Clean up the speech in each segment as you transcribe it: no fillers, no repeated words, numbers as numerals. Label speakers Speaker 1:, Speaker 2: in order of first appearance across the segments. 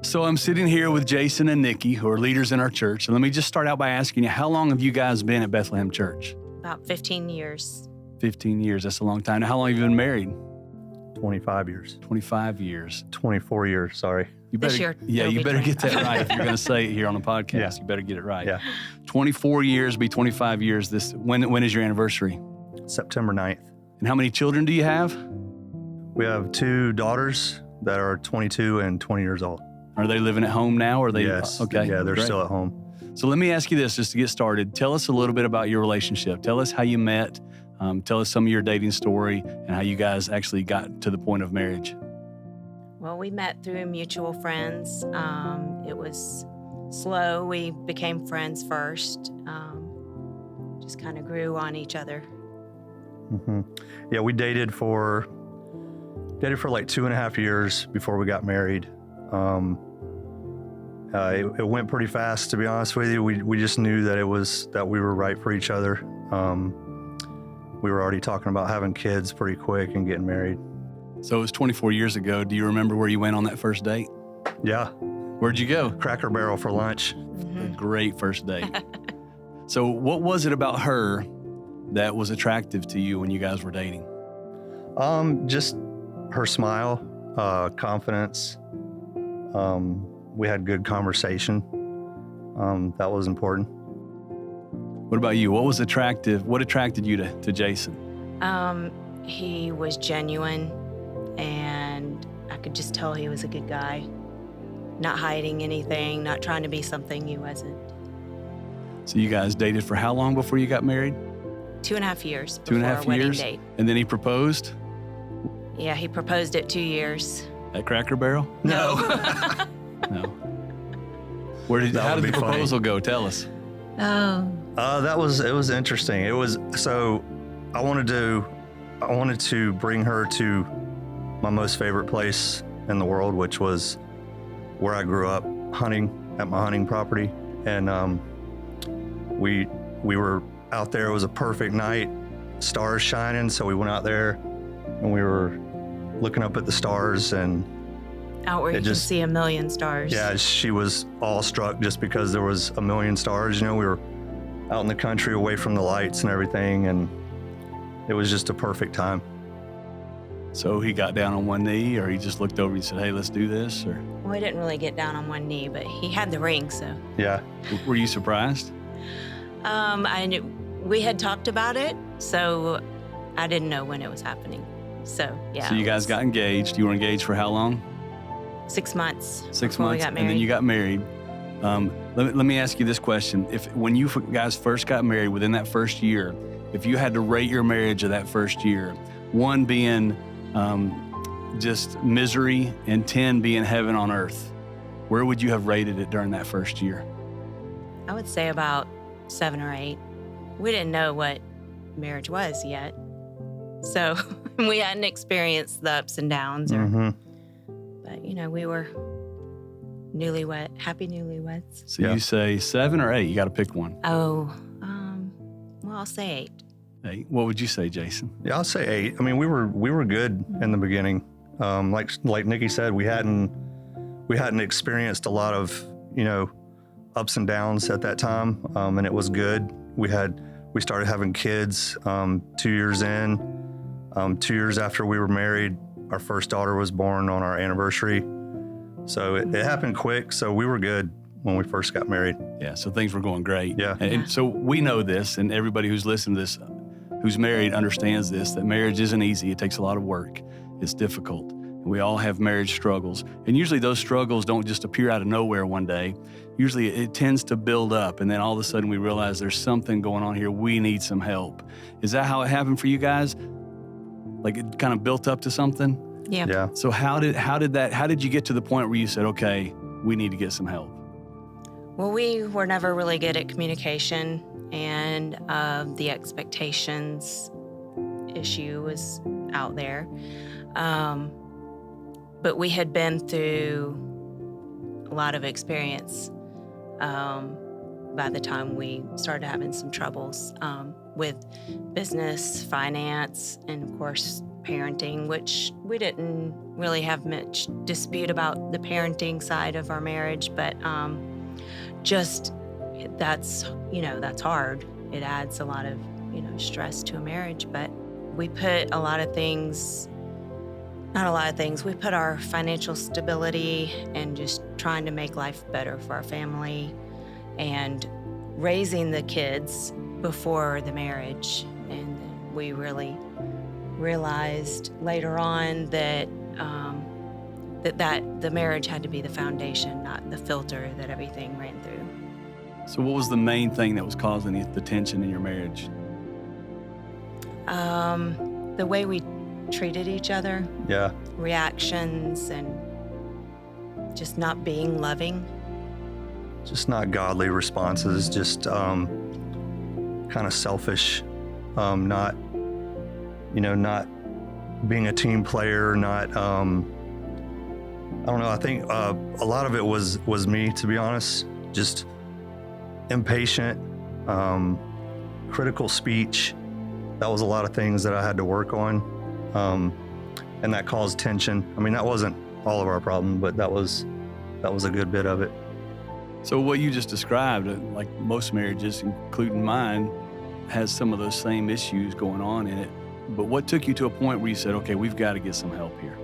Speaker 1: So I'm sitting here with Jason and Nikki, who are leaders in our church. And let me just start out by asking you, how long have you guys been at Bethlehem Church?
Speaker 2: About 15 years.
Speaker 1: 15 years. That's a long time. Now, how long have you been married?
Speaker 3: 25 years.
Speaker 1: 25 years.
Speaker 3: 24 years, sorry.
Speaker 1: You better,
Speaker 2: This year,
Speaker 1: yeah,
Speaker 2: it'll
Speaker 1: you
Speaker 2: be
Speaker 1: better get that
Speaker 2: 25.
Speaker 1: right. If you're going to say it here on the podcast,
Speaker 3: Yeah.
Speaker 1: you better get it right.
Speaker 3: Yeah.
Speaker 1: 24 years, be 25 years. When is your anniversary?
Speaker 3: September 9th.
Speaker 1: And how many children do you have?
Speaker 3: We have 2 daughters that are 22 and 20 years old.
Speaker 1: Are they living at home now? Or are they?
Speaker 3: Yes.
Speaker 1: Okay.
Speaker 3: Yeah, they're
Speaker 1: great.
Speaker 3: still at home.
Speaker 1: So let me ask you this, just to get started. Tell us a little bit about your relationship. Tell us how you met. Tell us some of your dating story and how you guys actually got to the point of marriage.
Speaker 2: Well, we met through mutual friends. It was slow. We became friends first. Just kind of grew on each other.
Speaker 3: hmm Yeah, we dated for like 2.5 years before we got married. It went pretty fast, to be honest with you. We just knew that we were right for each other. We were already talking about having kids pretty quick and getting married.
Speaker 1: So it was 24 years ago. Do you remember where you went on that first date?
Speaker 3: Yeah,
Speaker 1: Where'd you go?
Speaker 3: Cracker Barrel for lunch.
Speaker 1: A great first date. So what was it about her that was attractive to you when you guys were dating?
Speaker 3: Just her smile, confidence. We had good conversation. That was important.
Speaker 1: What about you? What attracted you to Jason?
Speaker 2: He was genuine, and I could just tell he was a good guy. Not hiding anything, not trying to be something he wasn't.
Speaker 1: So you guys dated for how long before you got married?
Speaker 2: 2.5 years
Speaker 1: 2.5
Speaker 2: before our wedding
Speaker 1: years?
Speaker 2: date.
Speaker 1: And then he proposed
Speaker 2: Yeah, he proposed at 2 years.
Speaker 1: at Cracker Barrel?
Speaker 2: No.
Speaker 1: No. How
Speaker 3: That
Speaker 1: did
Speaker 3: would
Speaker 1: the
Speaker 3: be funny.
Speaker 1: proposal go? Tell us.
Speaker 2: Oh.
Speaker 3: It was interesting. So I wanted to bring her to my most favorite place in the world, which was where I grew up hunting at my hunting property. And we were out there. It was a perfect night, stars shining. So we went out there and we were looking up at the stars, and
Speaker 2: Out where you can see a million stars.
Speaker 3: yeah, she was awestruck just because there was a million stars. You know, we were out in the country away from the lights and everything, and it was just a perfect time.
Speaker 1: So he got down on one knee, or he just looked over and said, "Hey, let's do this," or
Speaker 2: Well, he didn't really get down on one knee, but he had the ring, so.
Speaker 3: Yeah.
Speaker 1: were you surprised?
Speaker 2: I knew we had talked about it, so I didn't know when it was happening. So, yeah.
Speaker 1: So you
Speaker 2: it
Speaker 1: guys
Speaker 2: was
Speaker 1: got engaged. You were engaged for how long?
Speaker 2: 6 months.
Speaker 1: 6
Speaker 2: before
Speaker 1: months,
Speaker 2: we got
Speaker 1: and
Speaker 2: married.
Speaker 1: then you got married. Let me ask you this question: when you guys first got married, within that first year, if you had to rate your marriage of that first year, 1 being just misery and 10 being heaven on earth, where would you have rated it during that first year?
Speaker 2: I would say about 7 or 8. We didn't know what marriage was yet. So we hadn't experienced the ups and downs.
Speaker 3: Mm-hmm.
Speaker 2: But, we were happy newlyweds.
Speaker 1: So
Speaker 3: Yeah.
Speaker 1: you say 7 or 8? You got to pick one.
Speaker 2: Oh, well, I'll say 8.
Speaker 1: 8. What would you say, Jason?
Speaker 3: Yeah, I'll say 8. I mean, we were good in the beginning. Like Nikki said, we hadn't experienced a lot of, ups and downs at that time, and it was good. We started having kids 2 years in. 2 years after we were married, our first daughter was born on our anniversary. So it happened quick. So we were good when we first got married.
Speaker 1: Yeah, so things were going great.
Speaker 3: Yeah.
Speaker 1: And so we know this, and everybody who's listening to this, who's married, understands this, that marriage isn't easy. It takes a lot of work. It's difficult. And we all have marriage struggles. And usually those struggles don't just appear out of nowhere one day. Usually it tends to build up, and then all of a sudden we realize there's something going on here. We need some help. Is that how it happened for you guys? Like it kind of built up to something?
Speaker 2: Yeah.
Speaker 3: Yeah.
Speaker 1: So how did you get to the point where you said, okay, we need to get some help?
Speaker 2: Well, we were never really good at communication, and the expectations issue was out there. But we had been through a lot of experience by the time we started having some troubles with business, finance, and of course, parenting, which we didn't really have much dispute about the parenting side of our marriage, but just that's hard. It adds a lot of, stress to a marriage, but we put a lot of things, not a lot of things, we put our financial stability and just trying to make life better for our family and raising the kids before the marriage. And we really realized later on that that the marriage had to be the foundation, not the filter that everything ran through.
Speaker 1: So what was the main thing that was causing the tension in your marriage?
Speaker 2: The way we treated each other,
Speaker 3: Yeah.
Speaker 2: reactions, and just not being loving.
Speaker 3: Just not godly responses, just kind of selfish, not being a team player, not, I don't know, I think a lot of it was me, to be honest, just impatient, critical speech. That was a lot of things that I had to work on, and that caused tension. I mean, that wasn't all of our problem, but that was a good bit of it.
Speaker 1: So what you just described, like most marriages, including mine, has some of those same issues going on in it. But what took you to a point where you said, okay, we've got to get some help here?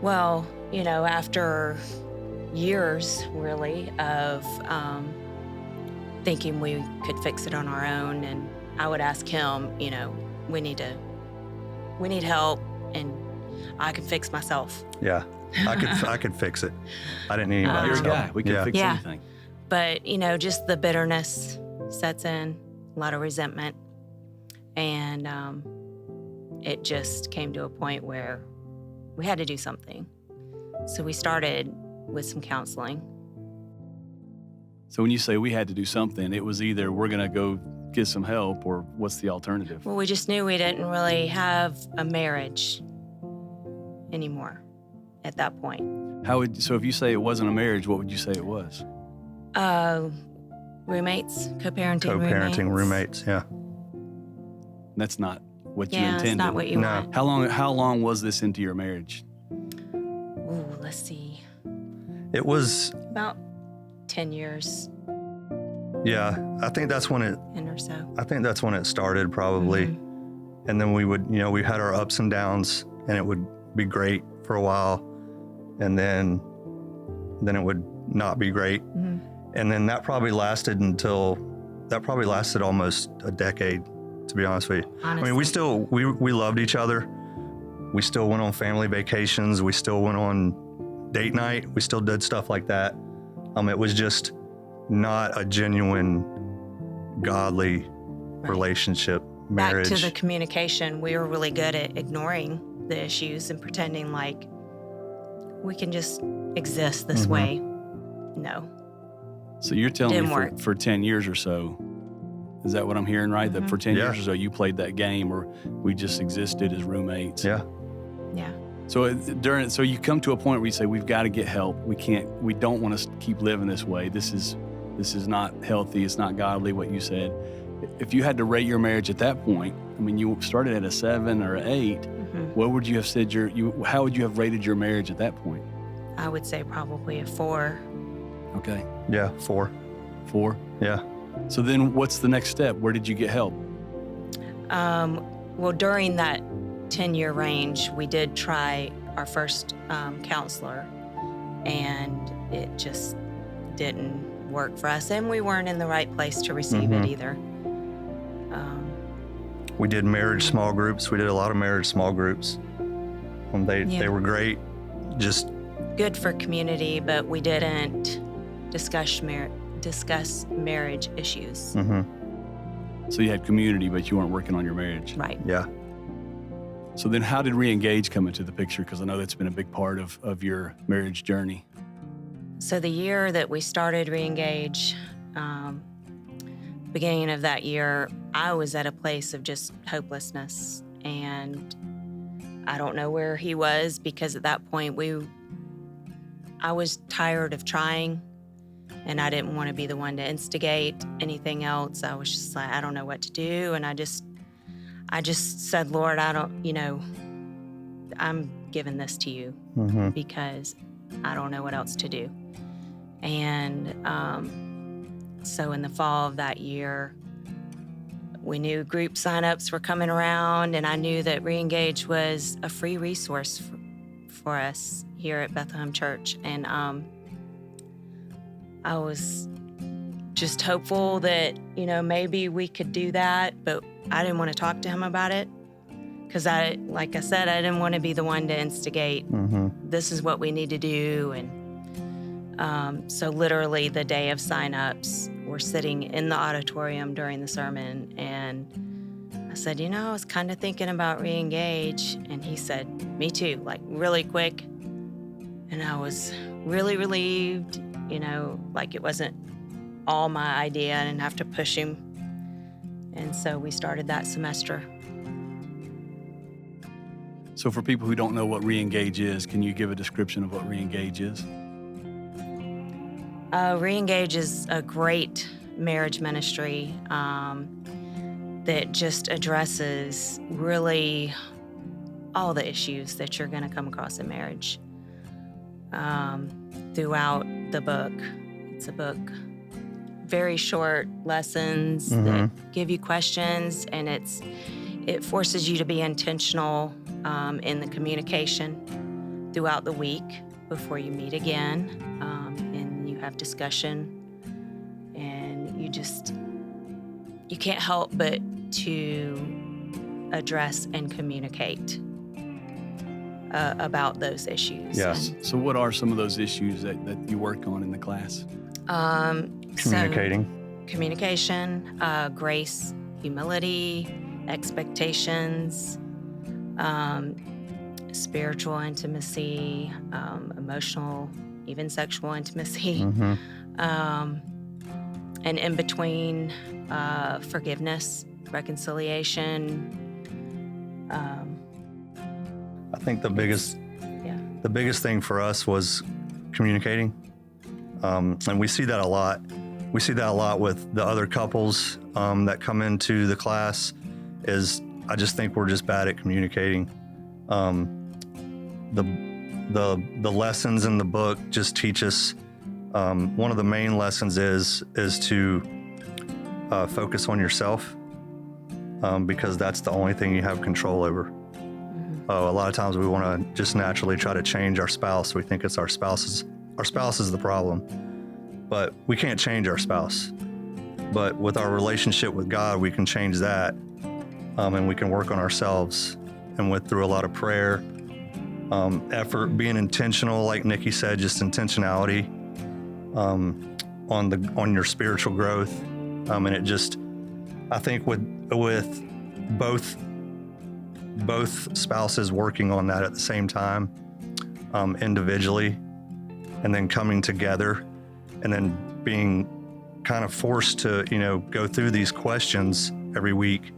Speaker 2: Well, after years, really, of thinking we could fix it on our own, and I would ask him, we need help, and I can fix myself.
Speaker 3: Yeah, I could fix it. I didn't need anybody's
Speaker 1: You're a
Speaker 3: help.
Speaker 1: guy. We can fix anything.
Speaker 2: But, just the bitterness sets in, a lot of resentment. And it just came to a point where we had to do something. So we started with some counseling.
Speaker 1: So when you say we had to do something, it was either we're going to go get some help, or what's the alternative?
Speaker 2: Well, we just knew we didn't really have a marriage anymore at that point.
Speaker 1: So if you say it wasn't a marriage, what would you say it was?
Speaker 2: Roommates, co-parenting
Speaker 3: roommates, yeah.
Speaker 1: That's not what you
Speaker 2: Yeah,
Speaker 1: intended.
Speaker 2: it's not what you
Speaker 3: No.
Speaker 2: want.
Speaker 1: How long was this into your marriage?
Speaker 2: Ooh, let's see.
Speaker 3: It was,
Speaker 2: About 10 years
Speaker 3: yeah, I think that's when it started, probably.
Speaker 2: Mhm.
Speaker 3: And then we would, we had our ups and downs, and it would be great for a while, and then it would not be great.
Speaker 2: Mhm.
Speaker 3: And then that probably lasted almost a decade, to be honest with you.
Speaker 2: Honestly.
Speaker 3: I mean, we loved each other. We still went on family vacations. We still went on date night. We still did stuff like that. It was just not a genuine, godly relationship, marriage.
Speaker 2: Back to the communication, we were really good at ignoring the issues and pretending like we can just exist this way. No.
Speaker 1: So you're telling
Speaker 2: Didn't
Speaker 1: me
Speaker 2: work.
Speaker 1: for 10 years or so, is that what I'm hearing right? That for 10
Speaker 3: Yeah.
Speaker 1: years or so, you played that game where we just existed as roommates.
Speaker 3: Yeah.
Speaker 2: Yeah.
Speaker 1: So so you come to a point where you say, we've got to get help. We don't want to keep living this way. This is not healthy. It's not godly, what you said. If you had to rate your marriage at that point, I mean, you started at a 7 or an 8. What would you have said how would you have rated your marriage at that point?
Speaker 2: I would say probably a 4.
Speaker 1: Okay.
Speaker 3: Yeah, 4.
Speaker 1: 4?
Speaker 3: Yeah.
Speaker 1: So then what's the next step? Where did you get help?
Speaker 2: Well, during that 10-year range, we did try our first counselor, and it just didn't work for us, and we weren't in the right place to receive it either.
Speaker 3: We did marriage small groups. We did a lot of marriage small groups. They were great. Just
Speaker 2: good for community, but we didn't discuss marriage issues.
Speaker 1: So you had community, but you weren't working on your marriage.
Speaker 2: Right.
Speaker 3: Yeah.
Speaker 1: So then how did re-engage come into the picture? Because I know that's been a big part of your marriage journey.
Speaker 2: So the year that we started re-engage, beginning of that year, I was at a place of just hopelessness, and I don't know where he was, because at that point I was tired of trying, and I didn't want to be the one to instigate anything else. I was just like, I don't know what to do, and I just said, Lord, I don't, I'm giving this to you because I don't know what else to do. And so in the fall of that year, we knew group signups were coming around, and I knew that Reengage was a free resource for us here at Bethlehem Church. And I was just hopeful that, maybe we could do that, but I didn't want to talk to him about it because like I said, I didn't want to be the one to instigate, this is what we need to do. And so literally the day of signups, we're sitting in the auditorium during the sermon, and I said, I was kind of thinking about Reengage. And he said, me too, like really quick. And I was really relieved, like it wasn't all my idea. I didn't have to push him. And so we started that semester.
Speaker 1: So for people who don't know what Reengage is, can you give a description of what Reengage is?
Speaker 2: Reengage is a great marriage ministry that just addresses really all the issues that you're going to come across in marriage throughout the book. It's a book, very short lessons that give you questions, and it forces you to be intentional in the communication throughout the week before you meet again, and you have discussion, and you can't help but to address and communicate about those issues.
Speaker 1: Yes. So what are some of those issues that you work on in the class?
Speaker 2: Communication, grace, humility, expectations, spiritual intimacy, emotional, even sexual intimacy, and in between, forgiveness, reconciliation.
Speaker 3: I think the biggest thing for us was communicating, and we see that a lot. We see that a lot with the other couples that come into the class. I just think we're just bad at communicating. The lessons in the book just teach us. One of the main lessons is to focus on yourself, because that's the only thing you have control over. A lot of times we want to just naturally try to change our spouse. We think it's our spouse is the problem, but we can't change our spouse. But with our relationship with God, we can change that, and we can work on ourselves. And through a lot of prayer, effort, being intentional, like Nikki said, just intentionality on your spiritual growth, and it just, I think with both spouses working on that at the same time, individually, and then coming together, and then being kind of forced to, go through these questions every week.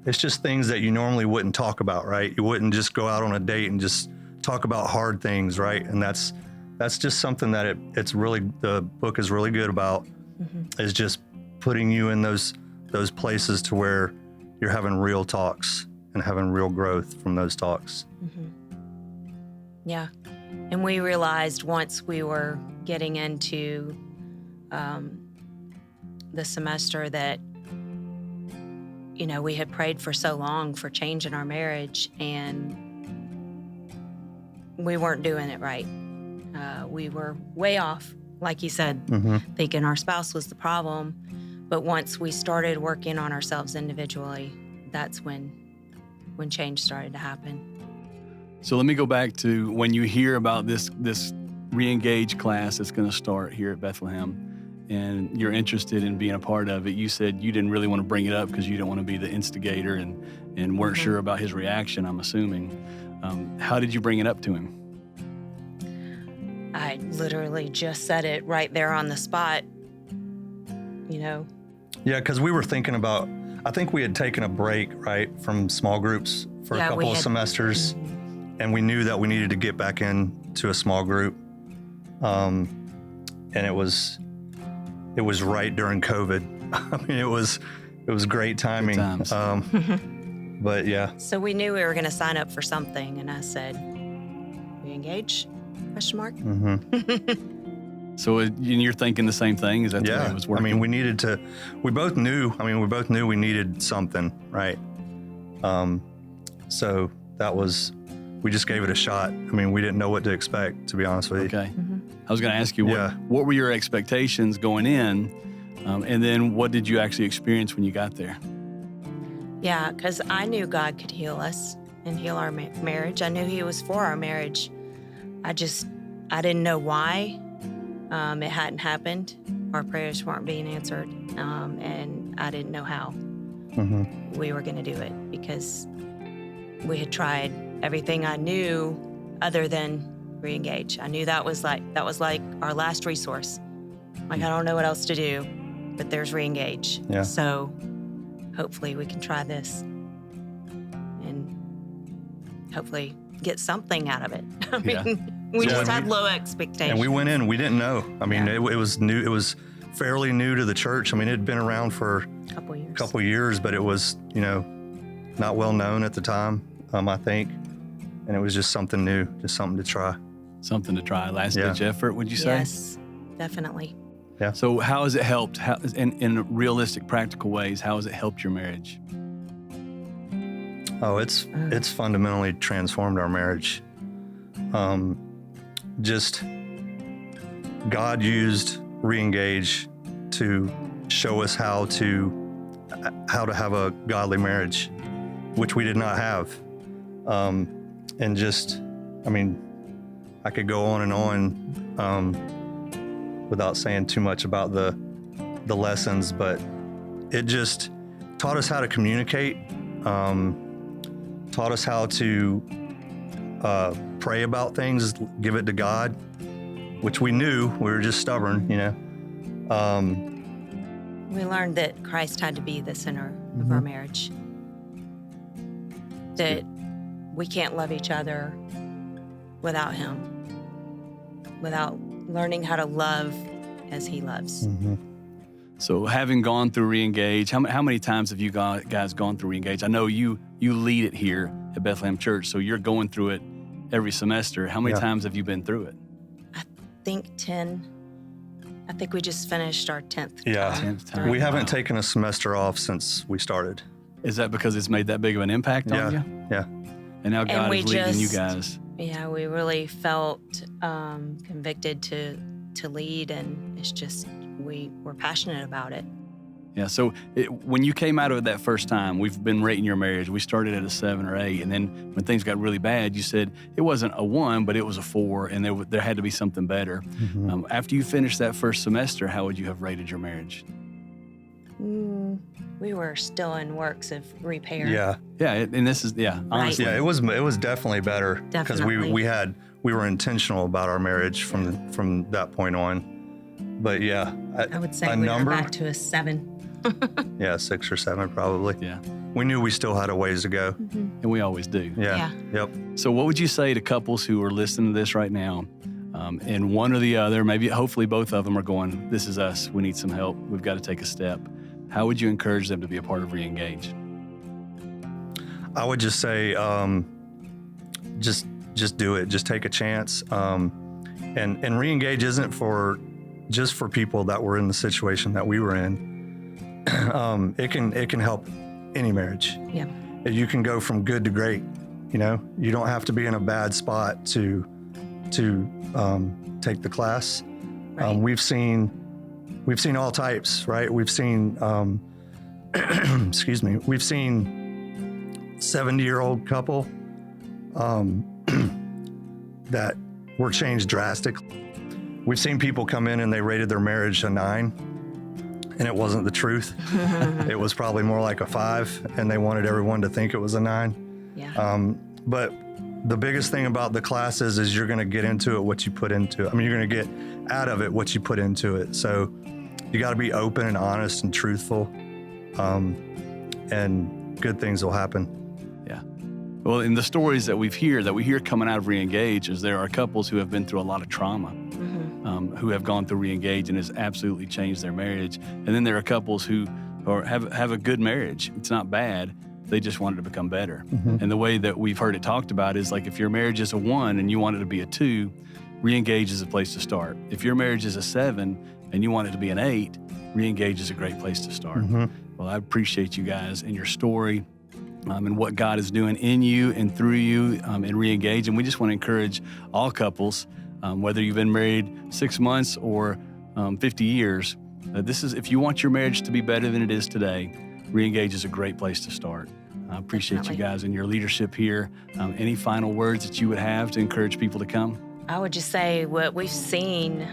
Speaker 3: It's just things that you normally wouldn't talk about, right? You wouldn't just go out on a date and just talk about hard things, right? And that's just something that the book is really good about, is just putting you in those places to where you're having real talks and having real growth from those talks.
Speaker 2: Yeah. And we realized once we were getting into the semester that, we had prayed for so long for change in our marriage, and we weren't doing it right. We were way off, like you said, thinking our spouse was the problem. But once we started working on ourselves individually, that's when change started to happen.
Speaker 1: So let me go back to when you hear about this Reengage class that's going to start here at Bethlehem, and you're interested in being a part of it. You said you didn't really want to bring it up because you didn't want to be the instigator and weren't sure about his reaction, I'm assuming. How did you bring it up to him?
Speaker 2: I literally just said it right there on the spot,
Speaker 3: Yeah, because we were thinking about, I think we had taken a break, right, from small groups for a couple of semesters, and we knew that we needed to get back into a small group. And it was right during COVID. I mean, it was great timing. But yeah.
Speaker 2: So we knew we were going to sign up for something, and I said, "Re-engage?" Question mark.
Speaker 3: Mm-hmm.
Speaker 1: So you're thinking the same thing? Is that the way
Speaker 3: Yeah.
Speaker 1: it was working?
Speaker 3: I mean, we both knew we needed something, right? So we just gave it a shot. I mean, we didn't know what to expect, to be honest with you.
Speaker 1: Okay.
Speaker 2: Mm-hmm.
Speaker 1: I was going to ask you, what were your expectations going in? And then what did you actually experience when you got there?
Speaker 2: Yeah, because I knew God could heal us and heal our marriage. I knew He was for our marriage. I didn't know why it hadn't happened. Our prayers weren't being answered, and I didn't know how we were going to do it, because we had tried everything I knew other than re-engage. I knew that was like our last resource. Like, I don't know what else to do, but there's re-engage.
Speaker 3: Yeah.
Speaker 2: So hopefully we can try this and hopefully get something out of it. I mean, we just had low expectations.
Speaker 3: And we went in, we didn't know. I mean, it was new. It was fairly new to the church. I mean, it had been around for a couple years, but it was, not well known at the time, I think. And it was just something new, just something to try.
Speaker 1: Something to try. Last-ditch effort, would you say?
Speaker 2: Yes, definitely.
Speaker 3: Yeah.
Speaker 1: So how has it helped? In realistic, practical ways, how has it helped your marriage?
Speaker 3: Oh, it's fundamentally transformed our marriage. Just God used re-engage to show us how to have a godly marriage, which we did not have. And just, I mean, I could go on and on without saying too much about the lessons, but it just taught us how to communicate, taught us how to pray about things, give it to God, which we knew. We were just stubborn,
Speaker 2: We learned that Christ had to be the center of our marriage. That we can't love each other without Him, without learning how to love as He loves.
Speaker 3: Mm-hmm.
Speaker 1: So having gone through re-engage, how many times have you guys gone through re-engage? I know you lead it here at Bethlehem Church, so you're going through it every semester. How many times have you been through it?
Speaker 2: I think 10. I think we just finished our 10th
Speaker 3: Yeah.
Speaker 2: time.
Speaker 1: 10th time.
Speaker 3: We haven't taken a semester off since we started.
Speaker 1: Is that because it's made that big of an impact on you?
Speaker 3: Yeah.
Speaker 1: And now God
Speaker 2: we
Speaker 1: is leading you
Speaker 2: just-
Speaker 1: guys.
Speaker 2: Yeah, we really felt convicted to lead, and it's just we're passionate about it.
Speaker 1: Yeah, so when you came out of it that first time, we've been rating your marriage. We started at a 7 or 8, and then when things got really bad, you said it wasn't a 1, but it was a 4, and there had to be something better.
Speaker 3: Mm-hmm.
Speaker 1: After you finished that first semester, how would you have rated your marriage?
Speaker 2: We were still in works of repair.
Speaker 3: Yeah.
Speaker 1: Yeah, and this is, honestly.
Speaker 3: Yeah, it was definitely better because
Speaker 2: Definitely.
Speaker 3: we were intentional about our marriage from that point on. But yeah,
Speaker 2: I would say
Speaker 3: a
Speaker 2: we
Speaker 3: number,
Speaker 2: were back to a 7.
Speaker 3: yeah, 6 or 7 probably.
Speaker 1: Yeah,
Speaker 3: We knew we still had a ways to go.
Speaker 1: and we always do.
Speaker 3: Yeah. Yep.
Speaker 1: So what would you say to couples who are listening to this right now, and one or the other, maybe hopefully both of them are going, this is us, we need some help, we've got to take a step. How would you encourage them to be a part of re-engage?
Speaker 3: I would just say, just do it. Just take a chance. And re-engage isn't just for people that were in the situation that we were in. It can help any marriage.
Speaker 2: Yeah.
Speaker 3: You can go from good to great. You don't have to be in a bad spot to take the class.
Speaker 2: Right.
Speaker 3: We've seen all types, right? We've seen, excuse me, we've seen 70-year-old couple that were changed drastically. We've seen people come in and they rated their marriage a 9, and it wasn't the truth. It was probably more like a 5, and they wanted everyone to think it was a 9.
Speaker 2: Yeah.
Speaker 3: But the biggest thing about the classes is you're going to get into it what you put into it. I mean, you're going to get out of it what you put into it. So you got to be open and honest and truthful, and good things will happen.
Speaker 1: Yeah. Well, in the stories that we hear coming out of re-engage is there are couples who have been through a lot of trauma, who have gone through re-engage and has absolutely changed their marriage. And then there are couples who have a good marriage. It's not bad, They just want it to become better.
Speaker 3: Mhm.
Speaker 1: And the way that we've heard it talked about is like if your marriage is a 1 and you want it to be a 2, re-engage is a place to start. If your marriage is a 7 and you want it to be an 8, re-engage is a great place to start.
Speaker 3: Mhm.
Speaker 1: Well, I appreciate you guys and your story and what God is doing in you and through you and re-engage. And we just want to encourage all couples, whether you've been married 6 months or 50 years, this is, if you want your marriage to be better than it is today, re-engage is a great place to start. I appreciate
Speaker 2: Definitely.
Speaker 1: you guys and your leadership here. Any final words that you would have to encourage people to come?
Speaker 2: I would just say what we've seen,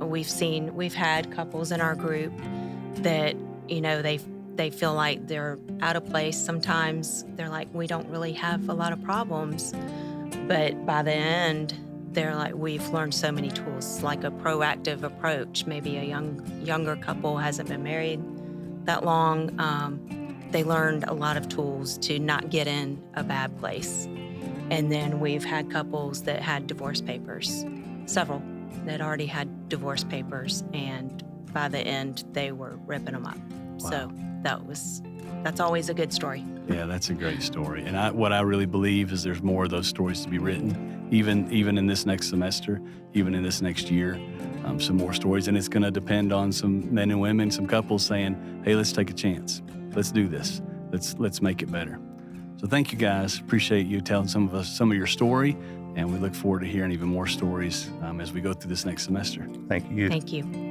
Speaker 2: we've had couples in our group that, they feel like they're out of place. Sometimes they're like, we don't really have a lot of problems. But by the end, they're like, we've learned so many tools, like a proactive approach. Maybe a younger couple hasn't been married that long. They learned a lot of tools to not get in a bad place. And then we've had couples that had divorce papers, several that already had divorce papers, and by the end, they were ripping them up.
Speaker 1: Wow.
Speaker 2: So that's always a good story.
Speaker 1: Yeah, that's a great story. And what I really believe is there's more of those stories to be written, even in this next semester, even in this next year, some more stories. And it's going to depend on some men and women, some couples saying, hey, let's take a chance. Let's do this. Let's make it better. So thank you guys. Appreciate you telling some of your story. And we look forward to hearing even more stories as we go through this next semester.
Speaker 3: Thank you.
Speaker 2: Thank you.